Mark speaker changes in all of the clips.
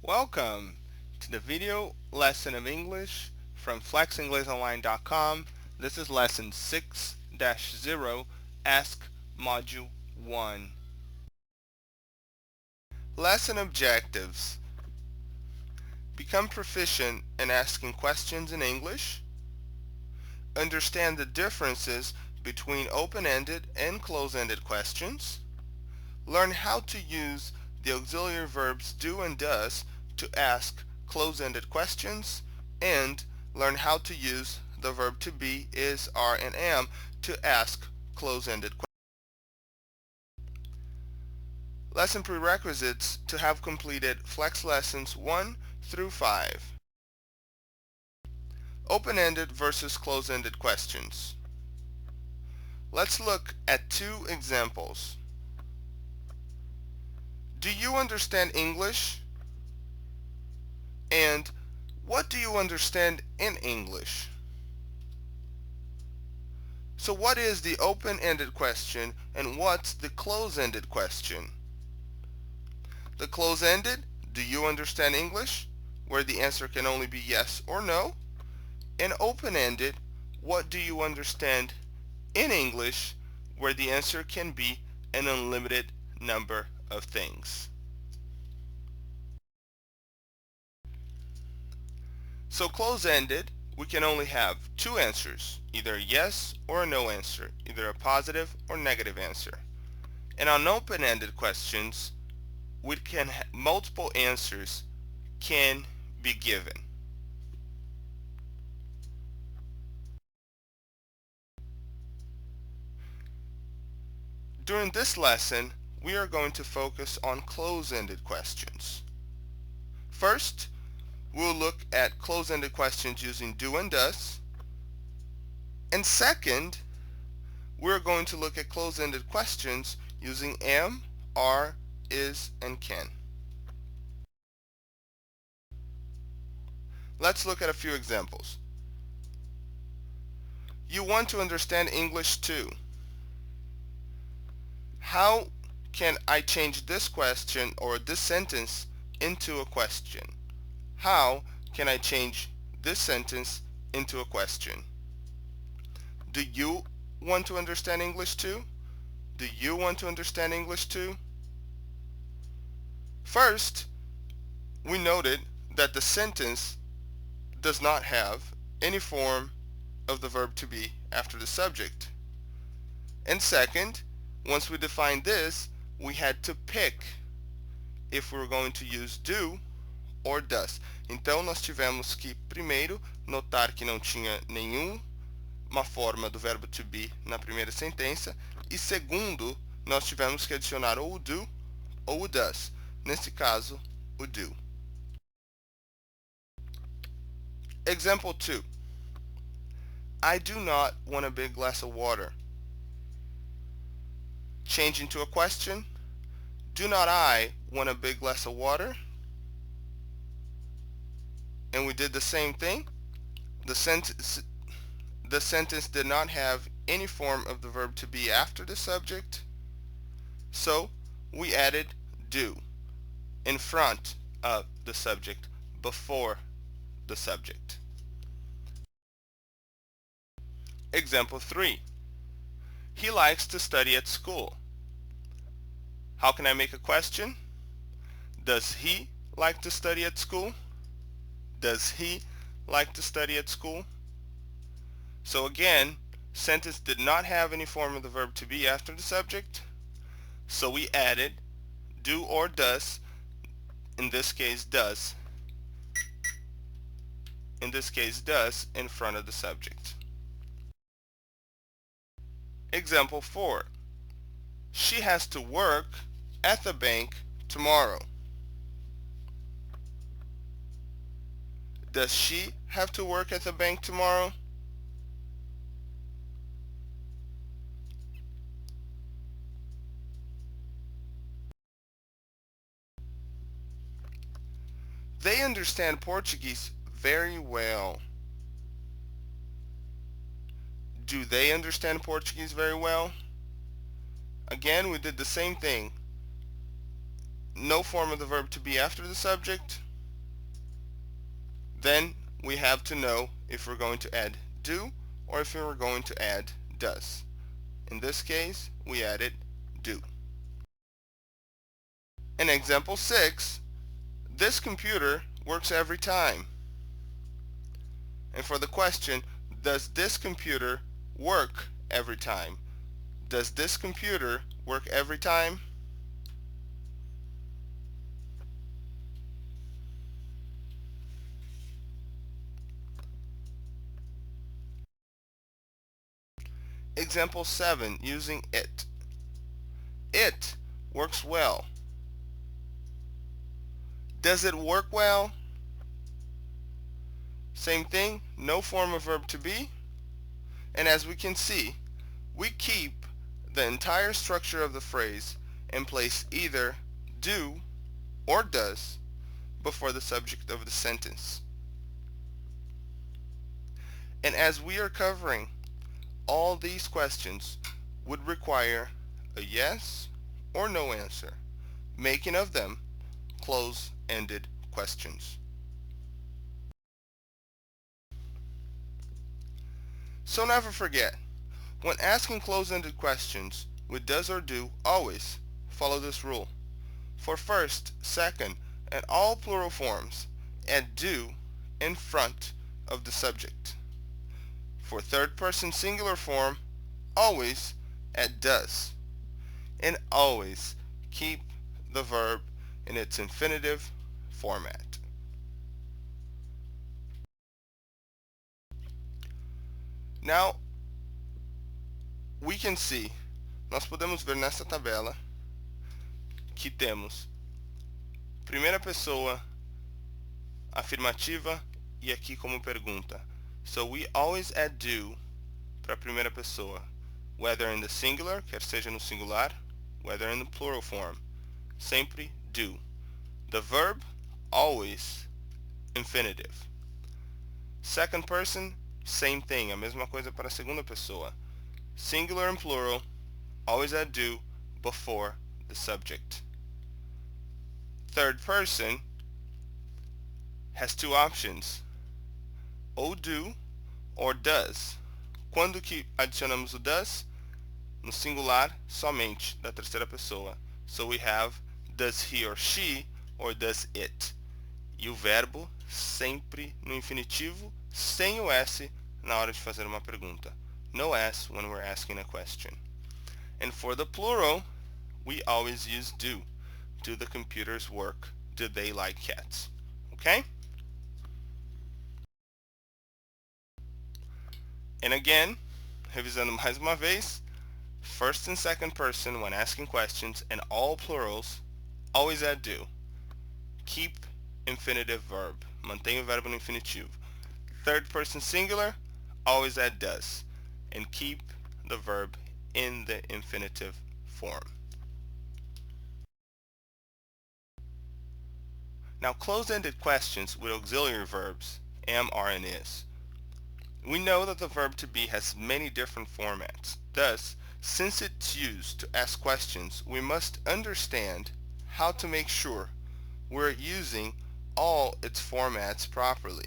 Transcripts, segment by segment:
Speaker 1: Welcome to the video lesson of English from flexinglesonline.com. This is lesson 6-0, Ask Module 1. Lesson objectives. Become proficient in asking questions in English. Understand the differences between open-ended and close-ended questions. Learn how to use the auxiliary verbs do and does to ask close-ended questions, and learn how to use the verb to be, is, are, and am to ask close-ended questions. Lesson prerequisites to have completed Flex Lessons 1 through 5. Open-ended versus close-ended questions. Let's look at two examples. Do you understand English? And what do you understand in English? So what is the open-ended question and what's the close-ended question? The close-ended, do you understand English? Where the answer can only be yes or no. And open-ended, what do you understand in English? Where the answer can be an unlimited number of things. So close-ended, we can only have two answers, either a yes or a no answer, either a positive or negative answer. And on open-ended questions, we can multiple answers can be given. During this lesson, we are going to focus on close-ended questions. First, we'll look at close-ended questions using do and does. And second, we're going to look at close-ended questions using am, are, is, and can. Let's look at a few examples. You want to understand English too. How can I change this question or this sentence into a question? How can I change this sentence into a question? Do you want to understand English too? Do you want to understand English too? First, we noted that the sentence does not have any form of the verb to be after the subject. And second, once we defined this, we had to pick if we were going to use do or does. Então nós tivemos que primeiro notar que não tinha nenhuma forma do verbo to be na primeira sentença, e segundo, nós tivemos que adicionar ou o do ou o does. Nesse caso, o do. Example 2. I do not want a big glass of water. Change into a question. Do not I want a big glass of water? And we did the same thing. The sentence did not have any form of the verb to be after the subject, so we added do in front of the subject, before the subject. Example 3. He likes to study at school. How can I make a question? Does he like to study at school? Does he like to study at school? So again, sentence did not have any form of the verb to be after the subject, so we added do or does, in this case does, in front of the subject. Example 4. She has to work at the bank tomorrow. Does she have to work at the bank tomorrow? They understand Portuguese very well. Do they understand Portuguese very well? Again, we did the same thing. No form of the verb to be after the subject. Then we have to know if we're going to add do or if we're going to add does. In this case, we added do. In example 6, this computer works every time. And for the question, does this computer work every time? Does this computer work every time? Example 7, using it. It works well. Does it work well? Same thing, no form of verb to be. And as we can see, we keep the entire structure of the phrase and place either do or does before the subject of the sentence. And as we are covering, all these questions would require a yes or no answer, making of them close-ended questions. So never forget, when asking close-ended questions with does or do, always follow this rule. For first, second, and all plural forms, add do in front of the subject. For third person singular form, always add does. And always keep the verb in its infinitive format. Now, we can see, nós podemos ver nessa tabela que temos primeira pessoa, afirmativa e aqui como pergunta. So we always add do para a primeira pessoa, whether in the singular, quer seja no singular, whether in the plural form. Sempre do. The verb, always infinitive. Second person, same thing, a mesma coisa para a segunda pessoa. Singular and plural, always add do before the subject. Third person has two options, ou do or does. Quando que adicionamos o does? No singular, somente, da terceira pessoa. So we have does he or she or does it. E o verbo sempre no infinitivo, sem o S na hora de fazer uma pergunta. No S when we're asking a question. And for the plural, we always use do. Do the computers work? Do they like cats? Okay? And again, revisando mais uma vez, first and second person when asking questions and all plurals, always add do. Keep infinitive verb. Mantenha o verbo no infinitivo. Third person singular, always add does. And keep the verb in the infinitive form. Now close-ended questions with auxiliary verbs, am, are, and is. We know that the verb to be has many different formats. Thus, since it's used to ask questions, we must understand how to make sure we're using all its formats properly.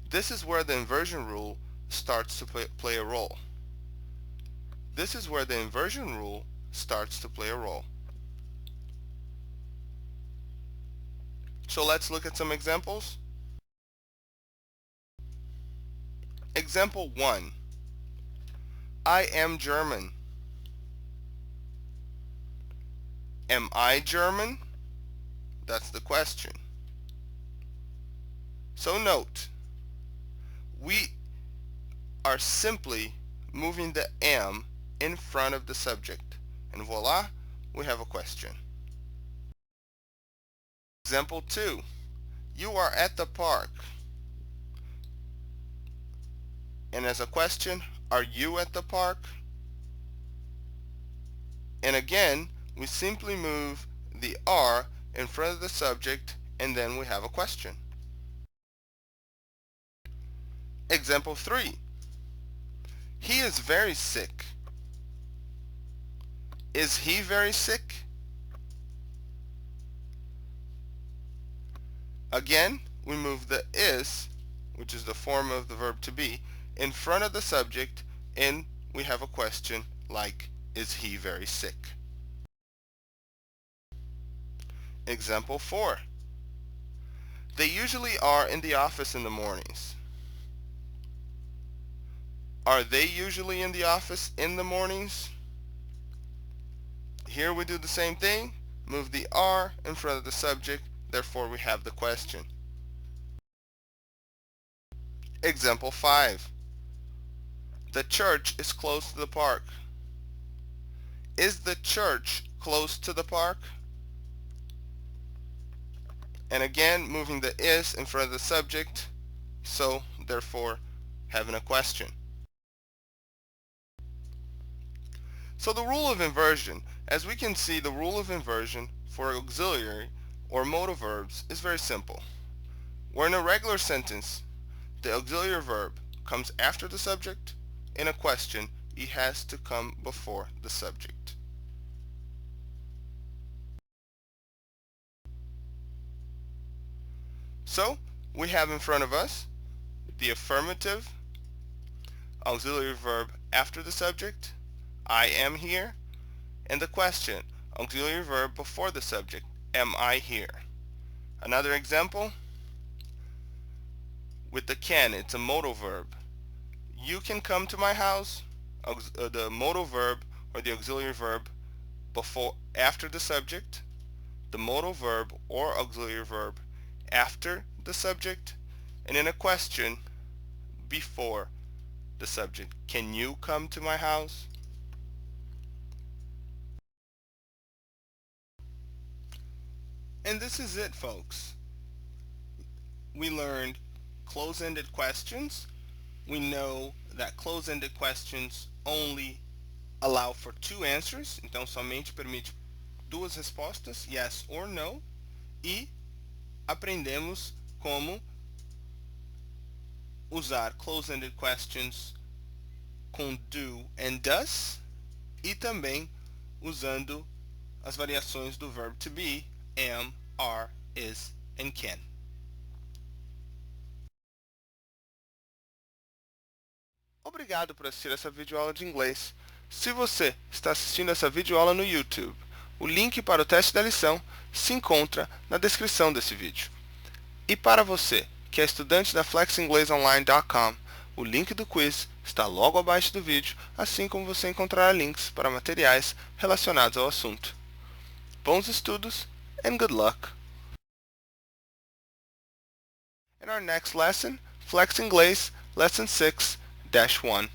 Speaker 1: This is where the inversion rule starts to play a role. This is where the inversion rule starts to play a role. So let's look at some examples. Example 1. I am German. Am I German? That's the question. So note, we are simply moving the am in front of the subject. And voila, we have a question. Example 2. You are at the park. And as a question, are you at the park? And again, we simply move the are in front of the subject and then we have a question. Example 3. He is very sick. Is he very sick? Again, we move the is, which is the form of the verb to be, in front of the subject, and we have a question like, is he very sick? Example 4. They usually are in the office in the mornings. Are they usually in the office in the mornings? Here we do the same thing, move the are in front of the subject, therefore we have the question. Example 5. The church is close to the park. Is the church close to the park? And again, moving the is in front of the subject, so therefore having a question. So the rule of inversion, as we can see, the rule of inversion for auxiliary or modal verbs is very simple. Where in a regular sentence, the auxiliary verb comes after the subject, in a question, it has to come before the subject. So, we have in front of us the affirmative auxiliary verb after the subject, I am here, and the question, auxiliary verb before the subject, am I here? Another example, with the can, it's a modal verb. You can come to my house, the modal verb or the auxiliary verb after the subject, the modal verb or auxiliary verb after the subject, and in a question before the subject. Can you come to my house? And this is it, folks. We learned close-ended questions. We know that close-ended questions only allow for two answers, então somente permite duas respostas, yes or no, e aprendemos como usar close-ended questions com do and does e também usando as variações do verb to be, am, are, is and can. Obrigado por assistir essa videoaula de inglês. Se você está assistindo essa videoaula no YouTube, o link para o teste da lição se encontra na descrição desse vídeo. E para você que é estudante da flexinglesonline.com, o link do quiz está logo abaixo do vídeo, assim como você encontrará links para materiais relacionados ao assunto. Bons estudos and good luck! In our next lesson, Flex Inglês, Lesson 6-1.